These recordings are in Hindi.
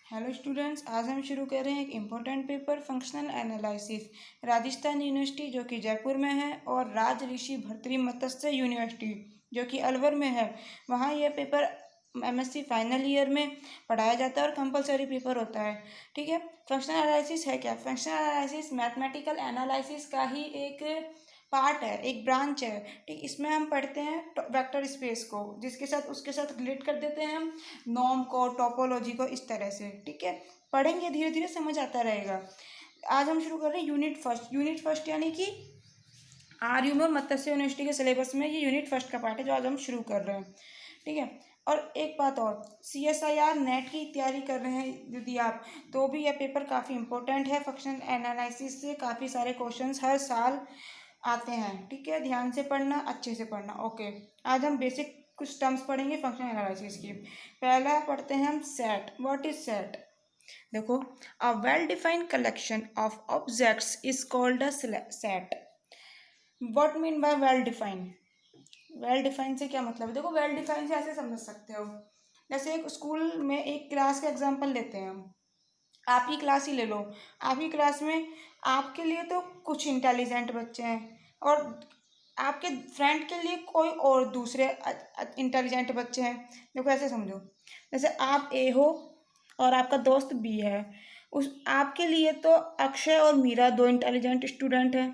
हेलो स्टूडेंट्स, आज हम शुरू कर रहे हैं एक important paper functional analysis Rajasthan university जो कि जयपुर में है और राज ऋषि भर्तृ मत्स्य यूनिवर्सिटी जो कि अलवर में है। वहाँ यह पेपर एमएससी फाइनल ईयर में पढ़ाया जाता है और कंपलसरी पेपर होता है। ठीक है। फंक्शनल एनालिसिस है क्या? फंक्शनल एनालिसिस मैथमेटिकल एनालिसिस का ही एक पार्ट है, एक ब्रांच है। ठीक, इसमें हम पढ़ते हैं वेक्टर स्पेस को, जिसके साथ उसके साथ रिलेट कर देते हैं हम नॉर्म को, टोपोलॉजी को, इस तरह से। ठीक है, पढ़ेंगे धीरे धीरे समझ आता रहेगा। आज हम शुरू कर रहे हैं यूनिट फर्स्ट। यूनिट फर्स्ट यानी कि आर्यू में मत्स्य यूनिवर्सिटी के सिलेबस में ये यूनिट फर्स्ट का पार्ट है जो आज हम शुरू कर रहे हैं। ठीक है। और एक बात और, CSIR नेट की तैयारी कर रहे हैं यदि आप, तो भी यह पेपर काफ़ी इंपॉर्टेंट है। फंक्शनल एनालिसिस से काफ़ी सारे क्वेश्चंस हर साल आते हैं। ठीक है, ध्यान से पढ़ना, अच्छे से पढ़ना। ओके, आज हम बेसिक कुछ टर्म्स पढ़ेंगे फंक्शनल एनालिसिस की। पहला पढ़ते हैं हम सेट। What is set? देखो, a well defined collection of objects is called a set. What mean by well defined? Well defined से क्या मतलब है? देखो, वेल डिफाइंड से ऐसे समझ सकते हो, जैसे एक स्कूल में एक क्लास का एग्जांपल लेते हैं हम। आप ही क्लास ही ले लो। आप ही क्लास में आपके लिए तो कुछ इंटेलिजेंट बच्चे हैं और आपके फ्रेंड के लिए कोई और दूसरे इंटेलिजेंट बच्चे हैं। देखो, ऐसे समझो, जैसे आप ए हो और आपका दोस्त बी है। उस आपके लिए तो अक्षय और मीरा दो इंटेलिजेंट स्टूडेंट हैं।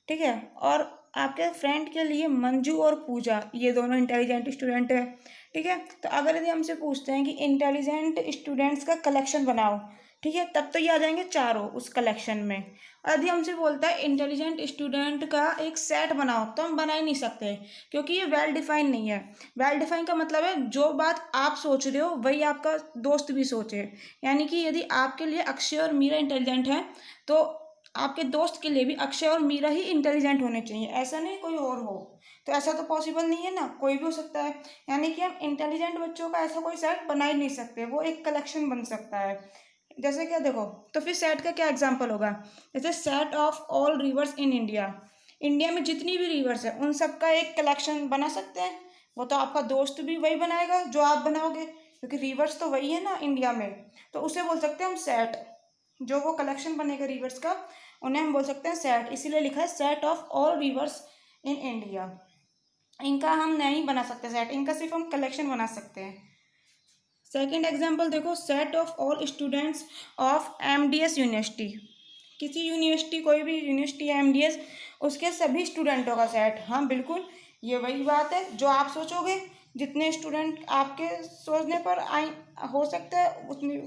ठीक है। और आपके फ्रेंड के लिए मंजू और पूजा ये दोनों इंटेलिजेंट स्टूडेंट हैं। ठीक है। तो अगर यदि हमसे पूछते हैं कि इंटेलिजेंट स्टूडेंट्स का कलेक्शन बनाओ, ठीक है, तब तो ये आ जाएंगे चारों उस कलेक्शन में। और यदि हमसे बोलता है इंटेलिजेंट स्टूडेंट का एक सेट बनाओ, तो हम बना ही नहीं सकते, क्योंकि ये वेल डिफाइन नहीं है। वेल डिफाइन का मतलब है जो बात आप सोच रहे हो वही आपका दोस्त भी सोचे। यानी कि यदि आपके लिए अक्षय और मीरा इंटेलिजेंट हैं, तो आपके दोस्त के लिए भी अक्षय और मीरा ही इंटेलिजेंट होने चाहिए, ऐसा नहीं कोई और हो। तो ऐसा तो पॉसिबल नहीं है ना, कोई भी हो सकता है। यानी कि हम इंटेलिजेंट बच्चों का ऐसा कोई सेट बना ही नहीं सकते, वो एक कलेक्शन बन सकता है। जैसे क्या, देखो, तो फिर सेट का क्या एग्जाम्पल होगा? जैसे set of all reverse in India. India में जितनी भी रिवर्स है उन सबका एक कलेक्शन बना सकते हैं। वो तो आपका दोस्त भी वही बनाएगा जो आप बनाओगे, क्योंकि रिवर्स तो वही है ना इंडिया में। तो उसे बोल सकते हैं हम सेट। जो वो कलेक्शन बनेगा रिवर्स का, उन्हें हम बोल सकते हैं सेट। इसीलिए लिखा है set of all reverse in India. इनका हम नहीं बना सकते सेट, इनका सिर्फ हम कलेक्शन बना सकते हैं। सेकंड एग्जांपल देखो, set of all students of MDS university. किसी यूनिवर्सिटी, कोई भी यूनिवर्सिटी है एमडीएस, उसके सभी स्टूडेंटों का सेट। हाँ बिल्कुल, ये वही बात है जो आप सोचोगे। जितने स्टूडेंट आपके सोचने पर आई हो सकता है, उतनी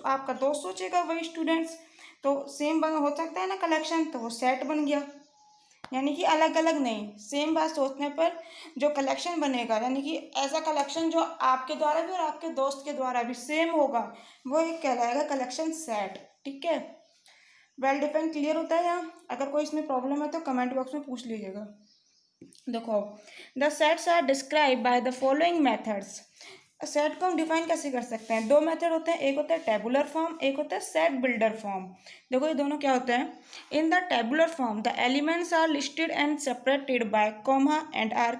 आपका दोस्त सोचेगा वही स्टूडेंट्स, तो सेम बन हो सकता है ना कलेक्शन, तो वो सेट बन गया। यानी कि अलग अलग नहीं, सेम बात सोचने पर जो कलेक्शन बनेगा, यानी कि ऐसा कलेक्शन जो आपके द्वारा भी और आपके दोस्त के द्वारा भी सेम होगा, वो एक कहलाएगा कलेक्शन सेट। ठीक है, वेल डिफाइन क्लियर होता है यहाँ? अगर कोई इसमें प्रॉब्लम है तो कमेंट बॉक्स में पूछ लीजिएगा। देखो, the sets are describe by the following methods. Set को हम डिफाइन कैसे कर सकते हैं? दो मेथड होते हैं, एक होता है टेबुलर फॉर्म, एक होता है सेट बिल्डर फॉर्म। देखो, ये दोनों क्या होते हैं? In the tabular form the elements are listed and separated by comma and are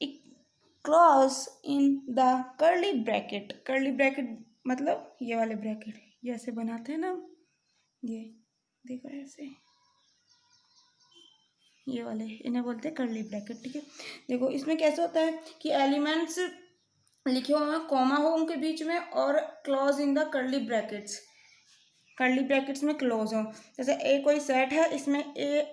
clause in the curly bracket. Curly bracket मतलब ये वाले ब्रैकेट, ये ऐसे बनाते हैं ना, ये देखो ऐसे, ये वाले इन्हें बोलते हैं कर्ली ब्रैकेट। ठीक है। देखो, इसमें कैसे होता है कि एलिमेंट्स लिखे हुए हैं, कॉमा हो उनके बीच में, और clause in the curly brackets, curly brackets में क्लोज हो। जैसे ए कोई सेट है, इसमें ए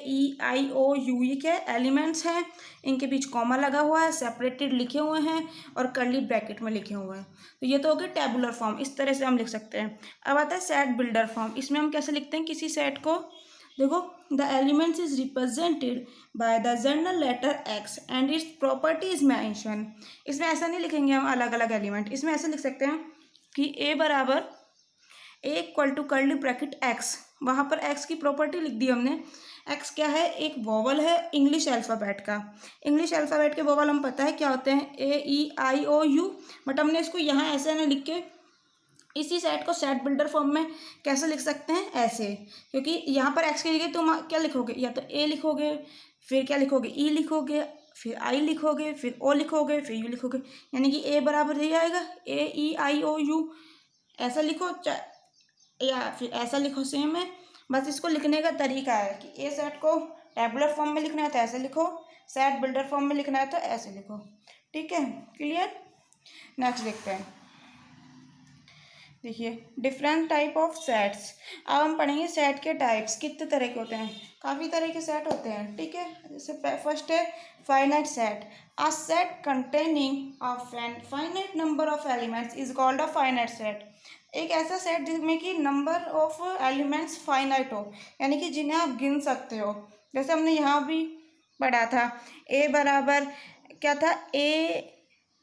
ई आई ओ यू, ये क्या है? एलिमेंट्स हैं, इनके बीच कॉमा लगा हुआ है, सेपरेटेड लिखे हुए हैं और कर्ली ब्रैकेट में लिखे हुए हैं। तो ये तो हो गया टेबुलर फॉर्म, इस तरह से हम लिख सकते हैं। अब आता है सेट बिल्डर फॉर्म। इसमें हम कैसे लिखते हैं किसी सेट को? देखो, the elements is represented by the general letter x and its property is mention. इसमें ऐसा नहीं लिखेंगे हम अलग अलग एलिमेंट, इसमें ऐसे लिख सकते हैं कि ए बराबर A equal to curly bracket X. वहाँ पर एक्स की प्रॉपर्टी लिख दी हमने। एक्स क्या है? एक वोवल है इंग्लिश अल्फ़ाबेट का। इंग्लिश अल्फ़ाबेट के वोवल हम पता है क्या होते हैं, A E I O U। But हमने इसको यहाँ ऐसे ना लिख के इसी सेट को सेट बिल्डर फॉर्म में कैसे लिख सकते हैं? ऐसे, क्योंकि यहाँ पर एक्स के जगह तुम क्या लिखोगे? या तो ए लिखोगे, फिर क्या लिखोगे? ई लिखोगे, फिर आई लिखोगे, फिर ओ लिखोगे, फिर यू लिखोगे। यानी कि ए बराबर यही आएगा, A E I O U। ऐसा लिखो या फिर ऐसा लिखो, सेम है। बस इसको लिखने का तरीका है कि ए सेट को टेबुलर फॉर्म में लिखना है तो ऐसे लिखो, सेट बिल्डर फॉर्म में लिखना है तो ऐसे लिखो। ठीक है, क्लियर। नेक्स्ट देखते हैं। देखिए, डिफरेंट टाइप ऑफ सेट्स। अब हम पढ़ेंगे सेट के टाइप्स कितने तरह के होते हैं। काफ़ी तरह के सेट होते हैं। ठीक है, जैसे फर्स्ट है finite set. A set containing a finite number of elements is called a finite set. एक ऐसा सेट जिसमें कि नंबर ऑफ एलिमेंट्स फाइनाइट हो, यानी कि जिन्हें आप गिन सकते हो। जैसे हमने यहाँ भी पढ़ा था, ए बराबर क्या था,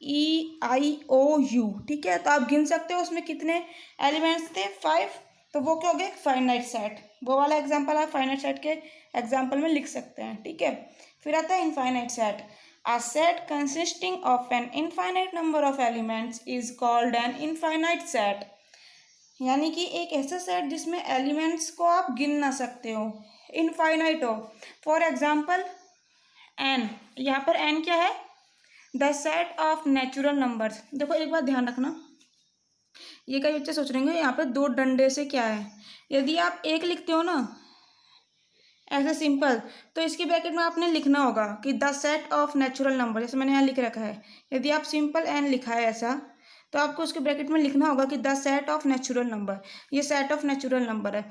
AEIOU। ठीक है, तो आप गिन सकते हो उसमें कितने एलिमेंट्स थे, 5। तो वो क्या हो गया, फाइनाइट सेट। वो वाला एग्जांपल आप फाइनाइट सेट के एग्जांपल में लिख सकते हैं। ठीक है, फिर आता है infinite set. A set consisting of an infinite number of elements is called an infinite set. यानी कि एक ऐसा सेट जिसमें एलिमेंट्स को आप गिन ना सकते हो, इनफाइनाइट हो। फॉर एग्जाम्पल एन, यहाँ पर एन क्या है, the set of natural numbers. देखो एक बात ध्यान रखना, ये कई बच्चे सोच रहे होंगे यहाँ पे दो डंडे से क्या है। यदि आप एक लिखते हो ना ऐसे सिंपल, तो इसके ब्रैकेट में आपने लिखना होगा कि the set of natural number, जैसे मैंने यहाँ लिख रखा है। यदि आप सिंपल एन लिखा है ऐसा, तो आपको उसके ब्रैकेट में लिखना होगा कि the set of natural number, ये सेट ऑफ नेचुरल नंबर है।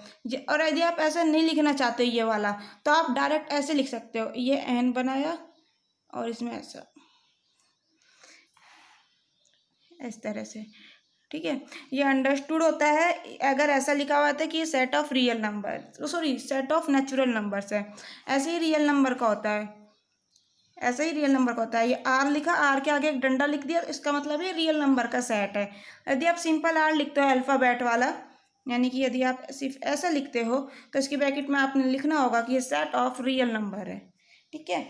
और यदि आप ऐसा नहीं लिखना चाहते ये वाला, तो आप डायरेक्ट ऐसे लिख सकते हो, ये एन बनाया और इसमें ऐसा, इस तरह से। ठीक है, ये अंडरस्टूड होता है अगर ऐसा लिखा हुआ था कि ये set of real number, sorry set of natural numbers है। ऐसे ही रियल नंबर का होता है, ऐसे ही रियल नंबर का होता है। ये आर लिखा, आर के आगे एक डंडा लिख दिया, इसका मतलब ये रियल नंबर का सेट है। यदि आप सिंपल आर लिखते हो अल्फ़ाबेट वाला, यानी कि यदि आप सिर्फ ऐसा लिखते हो, तो इसकी ब्रैकेट में आपने लिखना होगा कि ये सेट ऑफ रियल नंबर है। ठीक है,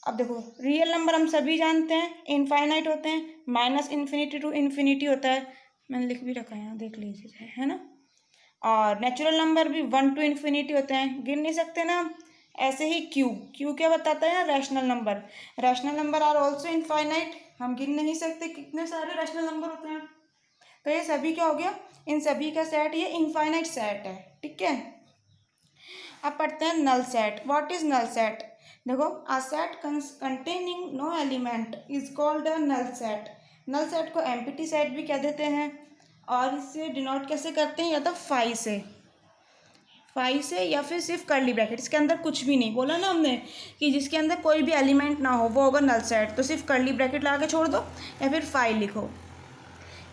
अब देखो रियल नंबर हम सभी जानते हैं इनफाइनाइट होते हैं, माइनस इन्फिनिटी टू इन्फिनिटी होता है। मैंने लिख भी रखा है यहाँ, देख लीजिए, है ना। और नेचुरल नंबर भी 1 टू इन्फिनिटी होते हैं, गिन नहीं सकते ना हम। ऐसे ही क्यू, क्यू क्या बताता है ना, rational number. Rational number are also infinite, हम गिन नहीं सकते कितने सारे रैशनल नंबर होते हैं। तो ये सभी क्या हो गया, इन सभी का सेट ये इनफाइनाइट सेट है। ठीक है, अब पढ़ते हैं null set. What is null set. देखो, a set containing no element is called a null set. Null set को एम्प्टी सेट भी कह देते हैं। और इसे डिनोट कैसे करते हैं, या तो फाई से, फाई से, या फिर सिर्फ कर्ली ब्रैकेट, इसके अंदर कुछ भी नहीं। बोला ना हमने कि जिसके अंदर कोई भी एलिमेंट ना हो वो होगा नल सेट, तो सिर्फ कर्ली ब्रैकेट लगा के छोड़ दो या फिर फाई लिखो।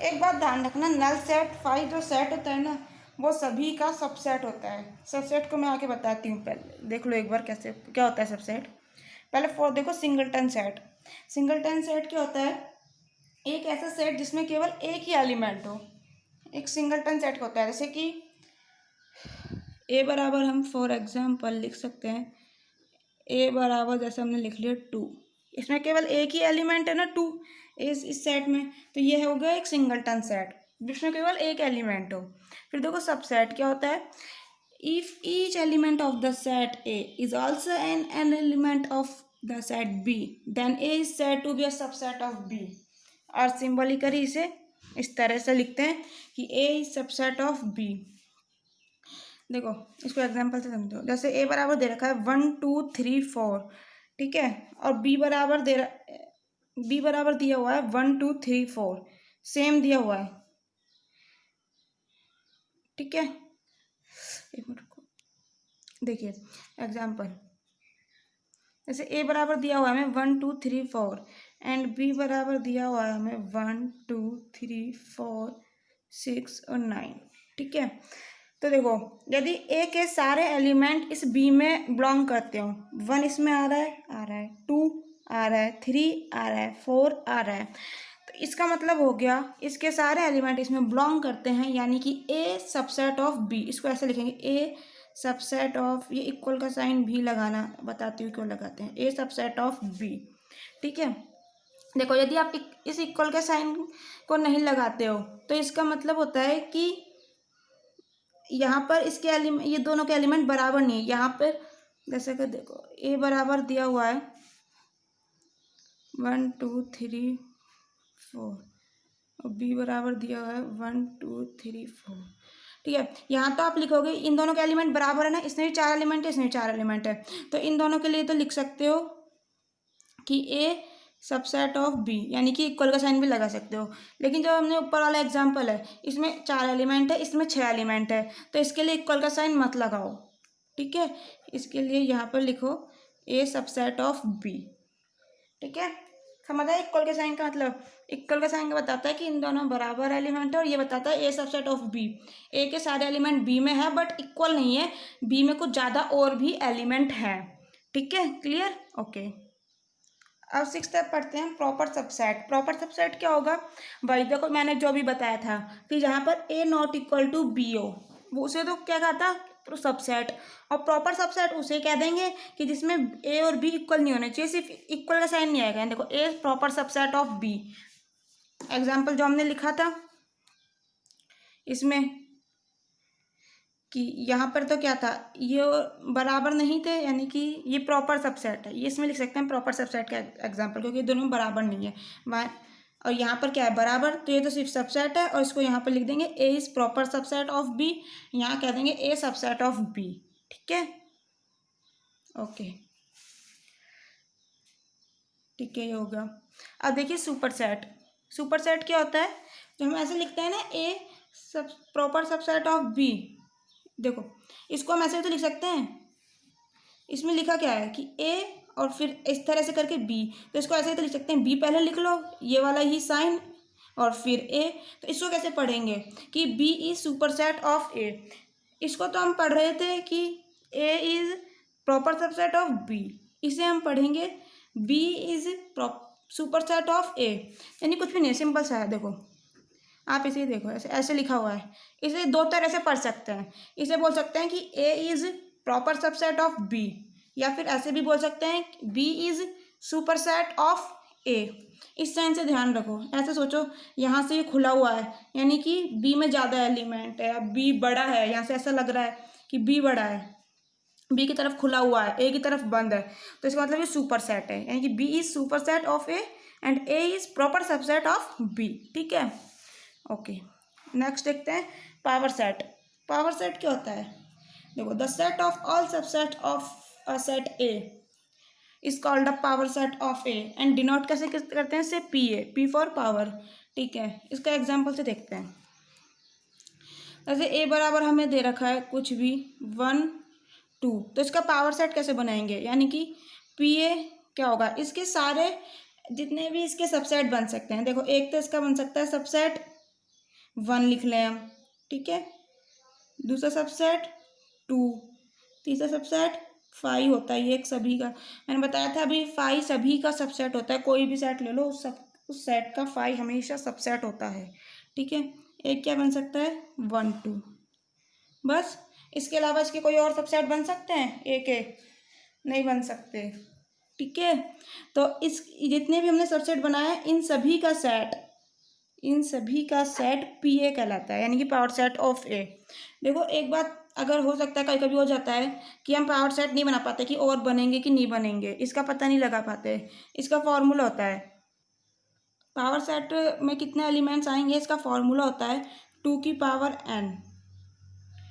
एक बात ध्यान रखना, नल सेट फाई जो सेट होता है ना, वो सभी का सबसेट होता है। सबसेट को मैं आके बताती हूँ, पहले देख लो एक बार कैसे क्या होता है सबसेट। पहले फोर देखो, सिंगलटन सेट। सिंगलटन सेट क्या होता है, एक ऐसा सेट जिसमें केवल एक ही एलिमेंट हो, एक सिंगलटन सेट होता है। जैसे कि ए बराबर हम फॉर एग्जाम्पल लिख सकते हैं, ए बराबर जैसे हमने लिख लिया 2, इसमें केवल एक ही एलिमेंट है ना 2 इस सेट में, तो ये हो गया एक सिंगलटन सेट जिसमें केवल एक एलिमेंट हो। फिर देखो सबसेट क्या होता है, if each element of the set A is also an element of the set B, then A is said to be a subset of B. और सिंबॉलिकली इसे इस तरह से लिखते हैं कि A is subset of B. देखो इसको एग्जांपल से समझो, जैसे ए बराबर दे रखा है 1 2 3 4, ठीक है, और बी बराबर दिया हुआ है 1 2 3 4, सेम दिया हुआ है। ठीक है, एक मिनट को देखिए एग्जांपल, जैसे ए बराबर दिया हुआ है हमें 1 2 3 4 एंड बी बराबर दिया हुआ है हमें 1 2 3 4 6 और 9। ठीक है, तो देखो यदि ए के सारे एलिमेंट इस बी में बिलोंग करते हो, 1 इसमें आ रहा है 2 आ रहा है 3 आ रहा है 4 आ रहा है, तो इसका मतलब हो गया इसके सारे एलिमेंट इसमें बिलोंग करते हैं, यानी कि ए सबसेट ऑफ बी। इसको ऐसे लिखेंगे, ए सबसेट ऑफ, ये इक्वल का साइन भी लगाना, बताती हूँ क्यों लगाते हैं, ए सबसेट ऑफ बी। ठीक है, देखो यदि आप इस इक्वल के साइन को नहीं लगाते हो तो इसका मतलब होता है कि यहाँ पर इसके एलिमेंट, ये दोनों के एलिमेंट बराबर नहीं है। यहाँ पर जैसे कि देखो ए बराबर दिया हुआ है 1 2 3 4 और बी बराबर दिया हुआ है 1 2 3 4। ठीक है, यहाँ तो आप लिखोगे इन दोनों के एलिमेंट बराबर है ना, इसमें भी 4 एलिमेंट है, इसमें भी 4 एलिमेंट है, तो इन दोनों के लिए तो लिख सकते हो कि ए सबसेट ऑफ बी, यानी कि इक्वल का साइन भी लगा सकते हो। लेकिन जो हमने ऊपर वाला एग्जांपल है इसमें 4 एलिमेंट है, इसमें 6 एलिमेंट है, तो इसके लिए इक्वल का साइन मत लगाओ। ठीक है, इसके लिए यहाँ पर लिखो ए सबसेट ऑफ बी। ठीक है, समझ आया इक्वल के साइन का मतलब? इक्वल का साइन बताता है कि इन दोनों बराबर एलिमेंट है, और ये बताता है ए सबसेट ऑफ बी। ए के सारे एलिमेंट बी में है बट इक्वल नहीं है, बी में कुछ ज़्यादा और भी एलिमेंट है। ठीक है, क्लियर? ओके, अब 6 स्टेप पढ़ते हैं प्रॉपर सबसेट। प्रॉपर सबसेट क्या होगा? भाई देखो मैंने जो भी बताया था कि जहाँ पर ए नॉट इक्वल टू बी हो, वो उसे तो क्या कहा था? तो सबसेट। और प्रॉपर सबसेट उसे कह देंगे कि जिसमें ए और बी इक्वल नहीं होने चाहिए, सिर्फ इक्वल का साइन नहीं आएगा। देखो A proper subset of B, example जो हमने लिखा था इसमें कि यहाँ पर तो क्या था, ये बराबर नहीं थे, यानी कि ये प्रॉपर सबसेट है, ये इसमें लिख सकते हैं प्रॉपर सबसेट का एग्जांपल, क्योंकि ये दोनों बराबर नहीं है। और यहाँ पर क्या है? बराबर, तो ये तो सिर्फ सबसेट है, और इसको यहाँ पर लिख देंगे A is proper subset of B, यहाँ कह देंगे ए सबसेट ऑफ बी। ठीक है, ओके, ठीक है, ये हो गया। अब देखिए सुपर सेट। सुपर सेट क्या होता है? जो हम ऐसे लिखते हैं ना ए सब प्रॉपर सबसेट ऑफ बी, देखो इसको हम ऐसे तो लिख सकते हैं, इसमें लिखा क्या है कि ए और फिर इस तरह से करके बी, तो इसको ऐसे तो लिख सकते हैं बी पहले लिख लो, ये वाला ही साइन, और फिर ए। तो इसको कैसे पढ़ेंगे कि B is superset of A? इसको तो हम पढ़ रहे थे कि A is proper subset of B, इसे हम पढ़ेंगे B is superset of A, यानी कुछ भी नहीं, सिंपल सा है। देखो आप इसे देखो, ऐसे ऐसे लिखा हुआ है, इसे दो तरह से पढ़ सकते हैं। इसे बोल सकते हैं कि A is proper subset of B, या फिर ऐसे भी बोल सकते हैं B is superset of A. इस साइन से ध्यान रखो, ऐसे सोचो यहाँ से ये खुला हुआ है, यानी कि बी में ज़्यादा एलिमेंट है, अब बी बड़ा है, यहाँ से ऐसा लग रहा है कि बी बड़ा है, बी की तरफ खुला हुआ है, ए की तरफ बंद है, तो इसका मतलब ये सुपर सेट है, यानी कि B is super set of A and A is proper subset of B. ठीक है, ओके, नेक्स्ट देखते हैं पावर सेट। पावर सेट क्या होता है? देखो the set of all subset of a set A is called a power set of A and denote कैसे करते हैं? से P A, P for power. ठीक है, इसका एग्जांपल से देखते हैं। जैसे ए बराबर हमें दे रखा है कुछ भी 1 2, तो इसका पावर सेट कैसे बनाएंगे? यानी कि पी ए क्या होगा? इसके सारे जितने भी इसके सबसेट बन सकते हैं, देखो एक तो इसका बन सकता है सबसेट 1 लिख लें हम, ठीक है, दूसरा सबसेट 2, तीसरा सबसेट 5 होता है, ये एक सभी का मैंने बताया था अभी, 5 सभी का सबसेट होता है, कोई भी सेट ले लो उस सेट का 5 हमेशा सबसेट होता है। ठीक है, एक क्या बन सकता है? 1 2, बस। इसके अलावा इसके कोई और सबसेट बन सकते हैं? एक नहीं बन सकते। ठीक है, तो इस जितने भी हमने सबसेट बनाया इन सभी का सेट पी ए कहलाता है, यानी कि पावर सेट ऑफ ए। देखो एक बात अगर हो सकता है, कभी कभी हो जाता है कि हम पावर सेट नहीं बना पाते कि और बनेंगे कि नहीं बनेंगे, इसका पता नहीं लगा पाते। इसका फॉर्मूला होता है, पावर सेट में कितने एलिमेंट्स आएंगे, इसका फॉर्मूला होता है 2 की पावर n,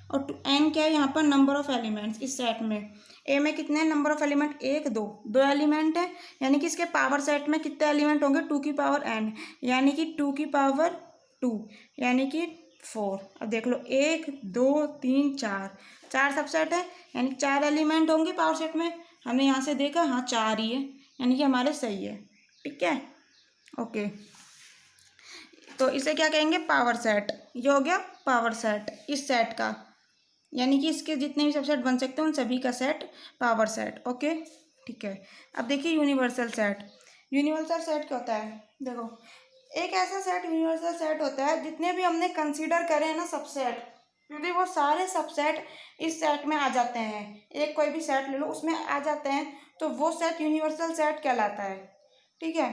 और एन क्या है यहाँ पर? नंबर ऑफ एलिमेंट्स इस सेट में। ए में कितने नंबर ऑफ एलिमेंट? 1 2, 2 एलिमेंट है, यानी कि इसके पावर सेट में कितने एलिमेंट होंगे? 2 की पावर n, यानी कि 2 की पावर 2, यानी कि 4। अब देख लो 1 2 3 4, 4 सबसेट है, यानी 4 एलिमेंट होंगे पावर सेट में। हमने यहाँ से देखा, हाँ 4 ही है, यानी कि हमारे सही है। ठीक है, ओके, तो इसे क्या कहेंगे? Power set. ये हो गया पावर सेट इस सेट का, यानी कि इसके जितने भी सबसेट बन सकते हैं उन सभी का सेट पावर सेट। ओके, ठीक है, अब देखिए यूनिवर्सल सेट। यूनिवर्सल सेट क्या होता है? देखो एक ऐसा सेट यूनिवर्सल सेट होता है जितने भी हमने कंसीडर करे हैं ना सबसेट, यदि वो सारे सबसेट इस सेट में आ जाते हैं, एक कोई भी सेट ले लो उसमें आ जाते हैं, तो वो सेट यूनिवर्सल सेट कहलाता है। ठीक है,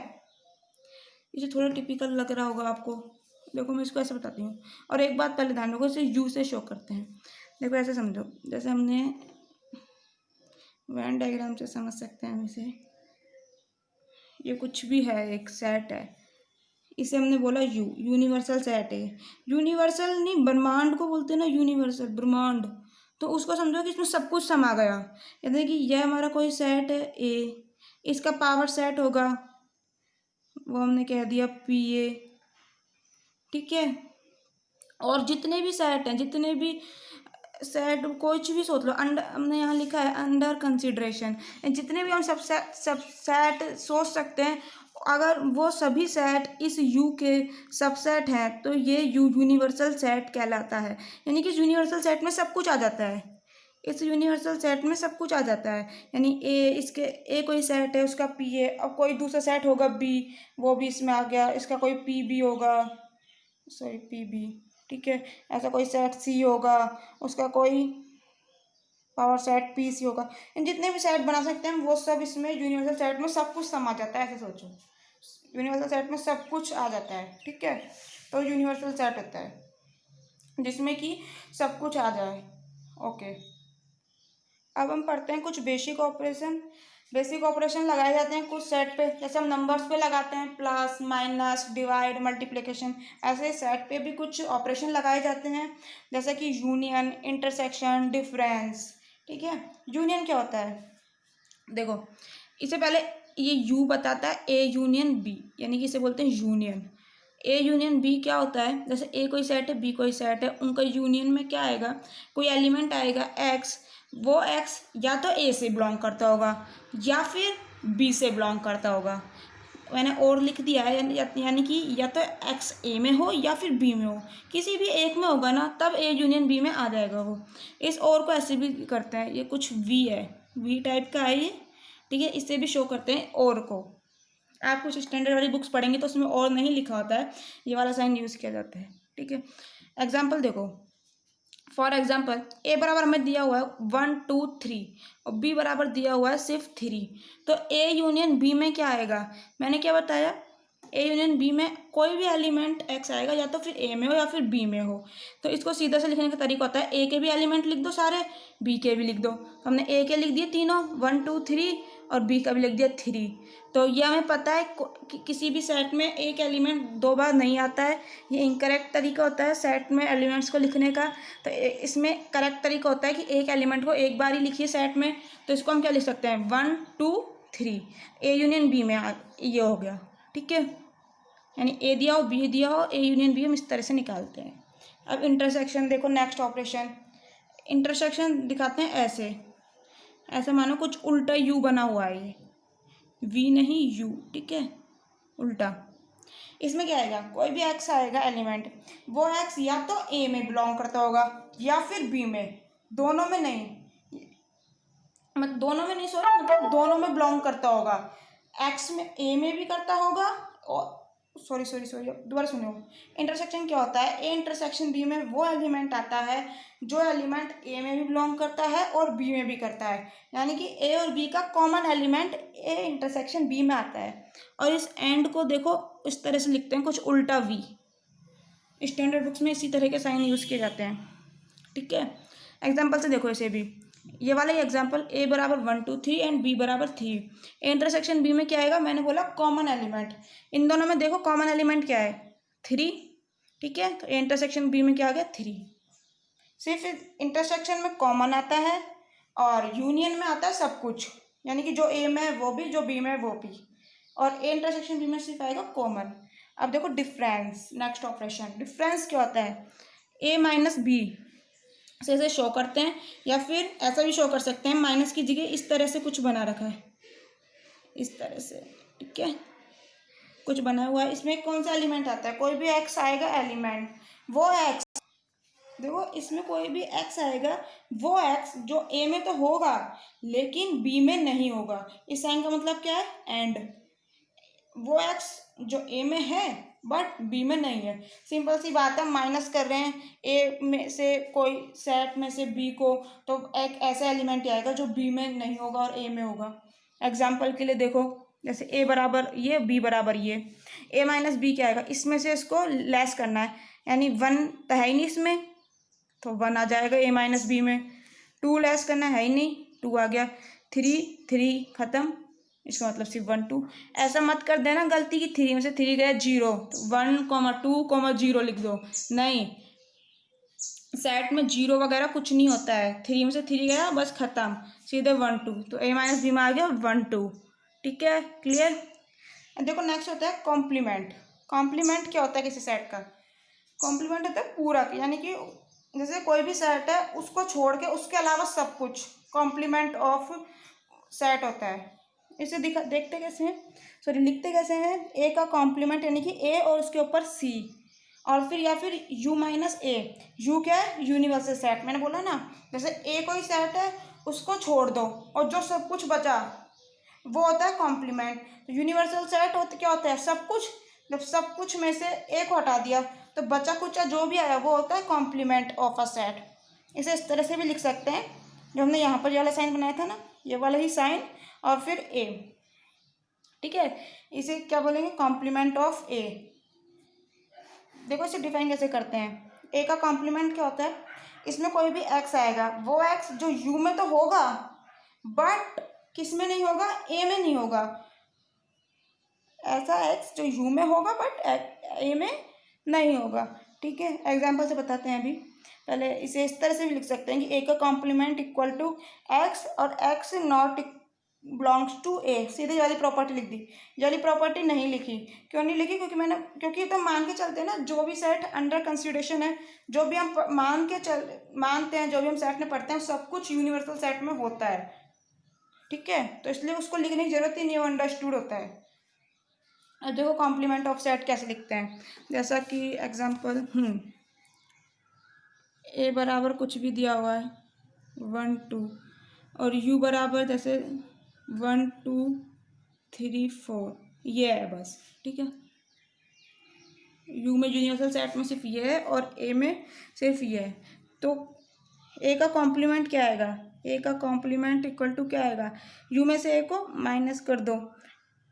इसे थोड़ा टिपिकल लग रहा होगा आपको, देखो मैं इसको ऐसे बताती हूँ, और एक बात पहले ध्यान रखो, इसे यू से शो करते हैं। देखो ऐसे समझो, जैसे हमने वेन डायग्राम से समझ सकते हैं हम इसे, ये कुछ भी है, एक सेट है, इसे हमने बोला यू, यूनिवर्सल सेट है। यूनिवर्सल नहीं, ब्रह्मांड को बोलते हैं ना यूनिवर्सल, ब्रह्मांड। तो उसको समझो कि इसमें सब कुछ समा गया। यानी कि यह हमारा कोई सेट है ए, इसका पावर सेट होगा, वो हमने कह दिया पी ए, ठीक है। और जितने भी सेट हैं, जितने भी सेट कुछ भी सोच लो, अंडर हमने यहाँ लिखा है अंडर कंसिडरेशन, जितने भी हम सब सेट सोच सकते हैं, अगर वो सभी सेट इस यू के सबसेट हैं तो ये यू यूनिवर्सल सेट कहलाता है। यानी कि यूनिवर्सल सेट में सब कुछ आ जाता है, इस यूनिवर्सल सेट में सब कुछ आ जाता है। यानी ए, इसके ए कोई सेट है उसका पी है, अब कोई दूसरा सेट होगा बी, वो भी इसमें आ गया, इसका कोई पी बी होगा, सॉरी पी बी, ठीक है। ऐसा कोई सेट सी होगा, उसका कोई पावर सेट पी सी होगा। इन जितने भी सेट बना सकते हैं वो सब इसमें यूनिवर्सल सेट में सब कुछ समा जाता है। ऐसे सोचो, यूनिवर्सल सेट में सब कुछ आ जाता है, ठीक है। तो यूनिवर्सल सेट होता है जिसमें कि सब कुछ आ जाए। ओके, अब हम पढ़ते हैं कुछ बेसिक ऑपरेशन। बेसिक ऑपरेशन लगाए जाते हैं कुछ सेट पे, जैसे हम नंबर्स पे लगाते हैं प्लस माइनस डिवाइड मल्टीप्लिकेशन, ऐसे सेट पे भी कुछ ऑपरेशन लगाए जाते हैं, जैसे कि यूनियन, इंटरसेक्शन, डिफरेंस, ठीक है। यूनियन क्या होता है, देखो इससे पहले ये यू बताता है ए यूनियन बी, यानी कि इसे बोलते हैं यूनियन। ए यूनियन बी क्या होता है, जैसे ए कोई सेट है बी कोई सेट है, उनका यूनियन में क्या आएगा, कोई एलिमेंट आएगा एक्स, वो एक्स या तो ए से बिलोंग करता होगा या फिर बी से बिलोंग करता होगा। मैंने और लिख दिया है, यानी कि या तो एक्स ए में हो या फिर बी में हो, किसी भी एक में होगा ना, तब ए यूनियन बी में आ जाएगा वो। इस और को ऐसे भी करते हैं, ये कुछ वी है, वी टाइप का है ये, ठीक है। इससे भी शो करते हैं और को। आप कुछ स्टैंडर्ड वाली बुक्स पढ़ेंगे तो उसमें और नहीं लिखा होता है, ये वाला साइन यूज़ किया जाता है, ठीक है। एग्जाम्पल देखो, फॉर एग्जाम्पल ए बराबर हमें दिया हुआ है 1 2 3 और बी बराबर दिया हुआ है सिर्फ 3, तो ए यूनियन बी में क्या आएगा, मैंने क्या बताया, ए यूनियन बी में कोई भी एलिमेंट एक्स आएगा, या तो फिर ए में हो या फिर बी में हो। तो इसको सीधा से लिखने का तरीका होता है, ए के भी एलिमेंट लिख दो सारे, बी के भी लिख दो। तो हमने ए के लिख दिए तीनों 1 2 3 और बी का भी लिख दिया 3। तो ये हमें पता है कि किसी भी सेट में एक एलिमेंट दो बार नहीं आता है, ये इनकरेक्ट तरीका होता है सेट में एलिमेंट्स को लिखने का। तो इसमें करेक्ट तरीका होता है कि एक एलिमेंट को एक बार ही लिखिए सेट में। तो इसको हम क्या लिख सकते हैं, 1 2 3, ए यूनियन बी में ये हो गया, ठीक है। यानी ए दिया हो बी दिया हो, ए यूनियन बी हम इस तरह से निकालते हैं। अब इंटरसेक्शन देखो, नेक्स्ट ऑपरेशन इंटरसेक्शन दिखाते हैं ऐसे, ऐसे मानो कुछ उल्टा यू बना हुआ है, ये वी नहीं यू, ठीक है, उल्टा। इसमें क्या आएगा, कोई भी एक्स आएगा एलिमेंट, वो एक्स या तो ए में बिलोंग करता होगा या फिर बी में, दोनों में नहीं, मतलब दोनों में नहीं, सॉरी, मतलब दोनों में बिलोंग करता होगा। एक्स में ए में भी करता होगा, और सॉरी सॉरी सॉरी दोबारा सुनो, इंटरसेक्शन क्या होता है, ए इंटरसेक्शन बी में वो एलिमेंट आता है जो एलिमेंट ए में भी बिलोंग करता है और बी में भी करता है, यानी कि ए और बी का common element A intersection B में आता है। और इस एंड को देखो इस तरह से लिखते हैं, कुछ उल्टा वी, स्टैंडर्ड बुक्स में इसी तरह के साइन यूज़ किए जाते हैं, ठीक है। एग्जाम्पल से देखो इसे भी, ये वाला ही एग्जाम्पल, ए बराबर 1 2 3 एंड बी बराबर 3, इंटरसेक्शन बी में क्या आएगा, मैंने बोला कॉमन एलिमेंट, इन दोनों में देखो कॉमन एलिमेंट क्या है 3, ठीक है। तो इंटरसेक्शन बी में क्या आ गया 3, सिर्फ इंटरसेक्शन में कॉमन आता है और यूनियन में आता है सब कुछ, यानी कि जो ए में है वो भी, जो बी में है वो भी, और ए इंटरसेक्शन बी में सिर्फ आएगा कॉमन। अब देखो डिफरेंस, नेक्स्ट ऑपरेशन, डिफरेंस क्या होता है, ए माइनस बी से ऐसे शो करते हैं, या फिर ऐसा भी शो कर सकते हैं, माइनस की जगह इस तरह से कुछ बना रखा है, इस तरह से, ठीक है, कुछ बना हुआ है। इसमें कौन सा एलिमेंट आता है, कोई भी एक्स आएगा एलिमेंट, वो एक्स, देखो इसमें कोई भी एक्स आएगा, वो एक्स जो ए में तो होगा लेकिन बी में नहीं होगा, इस साइन का मतलब क्या है, एंड, वो एक्स जो ए में है बट बी में नहीं है। सिंपल सी बात है, माइनस कर रहे हैं ए में से कोई सेट में से बी को, तो एक ऐसा एलिमेंट ही आएगा जो बी में नहीं होगा और ए में होगा। एग्जाम्पल के लिए देखो, जैसे ए बराबर ये, बी बराबर ये, ए माइनस बी क्या आएगा, इसमें से इसको लेस करना है, यानी 1 तो है ही नहीं इसमें, तो 1 आ जाएगा ए माइनस बी में, 2 लेस करना है ही नहीं, 2 आ गया, 3 3 खत्म, इसका मतलब सिर्फ 1 2। ऐसा मत कर देना गलती की 3 में से 3 गया 0 तो 1 2 0 लिख दो, नहीं, सेट में 0 वगैरह कुछ नहीं होता है। 3 में से 3 गया बस खत्म, सीधे 1 2, तो a माइनस बी में आ गया 1 2। ठीक है, क्लियर। देखो नेक्स्ट होता है कॉम्प्लीमेंट। कॉम्प्लीमेंट क्या होता है किसी सेट का? कॉम्प्लीमेंट होता है पूरक, यानी कि जैसे कोई भी सेट है उसको छोड़ के उसके अलावा सब कुछ कॉम्प्लीमेंट ऑफ सेट होता है। इसे देखते कैसे हैं, सॉरी लिखते कैसे हैं? ए का कॉम्प्लीमेंट यानी कि ए और उसके ऊपर सी, और फिर या फिर यू माइनस ए। यू क्या है? Universal set. मैंने बोला ना, जैसे ए कोई सेट है उसको छोड़ दो और जो सब कुछ बचा वो होता है कॉम्प्लीमेंट। तो यूनिवर्सल सेट होता क्या होता है? सब कुछ। जब सब कुछ में से एक हटा दिया तो बचा कुचा जो भी आया वो होता है कॉम्प्लीमेंट ऑफ अ सेट। इसे इस तरह से भी लिख सकते हैं, जो हमने यहाँ पर ये वाला साइन बनाया था ना, ये वाला ही साइन और फिर ए। ठीक है, इसे क्या बोलेंगे? कॉम्प्लीमेंट ऑफ ए। देखो इसे डिफाइन कैसे करते हैं। ए का कॉम्प्लीमेंट क्या होता है? इसमें कोई भी एक्स आएगा, वो एक्स जो यू में तो होगा बट किस में नहीं होगा? ए में नहीं होगा। ऐसा एक्स जो यू में होगा बट ए में नहीं होगा। ठीक है, एग्जाम्पल से बताते हैं अभी। पहले इसे इस तरह से भी लिख सकते हैं कि ए का कॉम्प्लीमेंट इक्वल टू एक्स और एक्स नॉट बिलोंग्स टू ए। सीधे वाली प्रॉपर्टी लिख दी। ये वाली प्रॉपर्टी नहीं लिखी, क्यों नहीं लिखी? क्योंकि तो मान के चलते हैं ना, जो भी सेट अंडर कंसिडरेशन है, जो भी हम मानते हैं, जो भी हम सेट में पढ़ते हैं, सब कुछ यूनिवर्सल सेट में होता है। ठीक है, तो इसलिए उसको लिखने की जरूरत ही नहीं है, वो अंडरस्टूड होता है। अब देखो कॉम्प्लीमेंट ऑफ सेट कैसे लिखते हैं, जैसा कि एग्जांपल ए बराबर कुछ भी दिया हुआ है 1 2 और यू बराबर जैसे 1 2 3 4, ये है बस। ठीक है, यू में यूनिवर्सल सेट में सिर्फ ये है और ए में सिर्फ ये है। तो ए का कॉम्प्लीमेंट क्या आएगा? ए का कॉम्प्लीमेंट इक्वल टू क्या आएगा? यू में से ए को माइनस कर दो।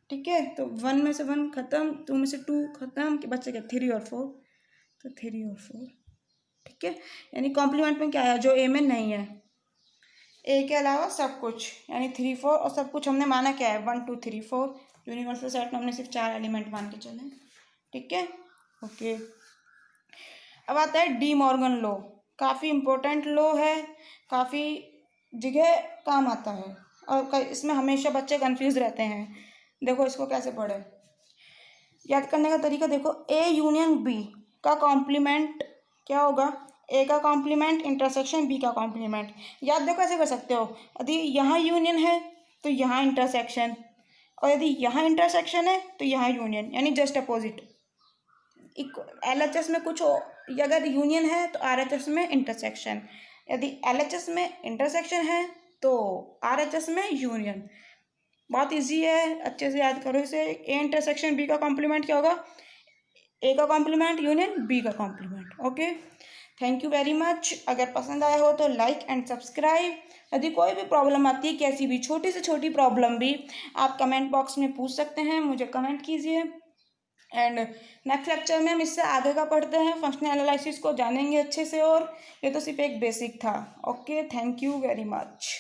ठीक है, तो 1 में से 1 खत्म, 2 में से 2 खत्म, कि बच्चे क्या 3 और 4, तो 3 और 4। ठीक है, यानी कॉम्प्लीमेंट में क्या आया? जो ए में नहीं है, ए के अलावा सब कुछ, यानी 3 4, और सब कुछ हमने माना क्या है? 1 2 3 4। यूनिवर्सल सेट में हमने सिर्फ 4 एलिमेंट मान के चले। ठीक है, ओके। अब आता है डी मॉर्गन लॉ। काफ़ी इम्पोर्टेंट लॉ है, काफ़ी जगह काम आता है और इसमें हमेशा बच्चे कंफ्यूज रहते हैं। देखो इसको कैसे पढ़े, याद करने का तरीका देखो। ए यूनियन बी का कॉम्प्लीमेंट क्या होगा? ए का कॉम्प्लीमेंट इंटरसेक्शन बी का कॉम्प्लीमेंट। याद देखो ऐसे कर सकते हो, यदि यहाँ यूनियन है तो यहाँ इंटरसेक्शन, और यदि यहाँ इंटरसेक्शन है तो यहाँ यूनियन, यानी जस्ट अपोजिट। LHS में कुछ हो, अगर यूनियन है तो RHS में इंटरसेक्शन, यदि LHS में इंटरसेक्शन है तो RHS में यूनियन। बहुत इजी है, अच्छे से याद करो इसे। ए इंटरसेक्शन बी का कॉम्प्लीमेंट क्या होगा? ए का कॉम्प्लीमेंट यूनियन बी का complement. Okay, thank you very much. अगर पसंद आया हो तो लाइक एंड सब्सक्राइब। यदि कोई भी प्रॉब्लम आती है, कैसी भी छोटी से छोटी प्रॉब्लम भी, आप कमेंट बॉक्स में पूछ सकते हैं, मुझे कमेंट कीजिए। एंड नेक्स्ट लेक्चर में हम इससे आगे का पढ़ते हैं, फंक्शनल एनालिसिस को जानेंगे अच्छे से, और ये तो सिर्फ एक बेसिक था। Okay, thank you very much.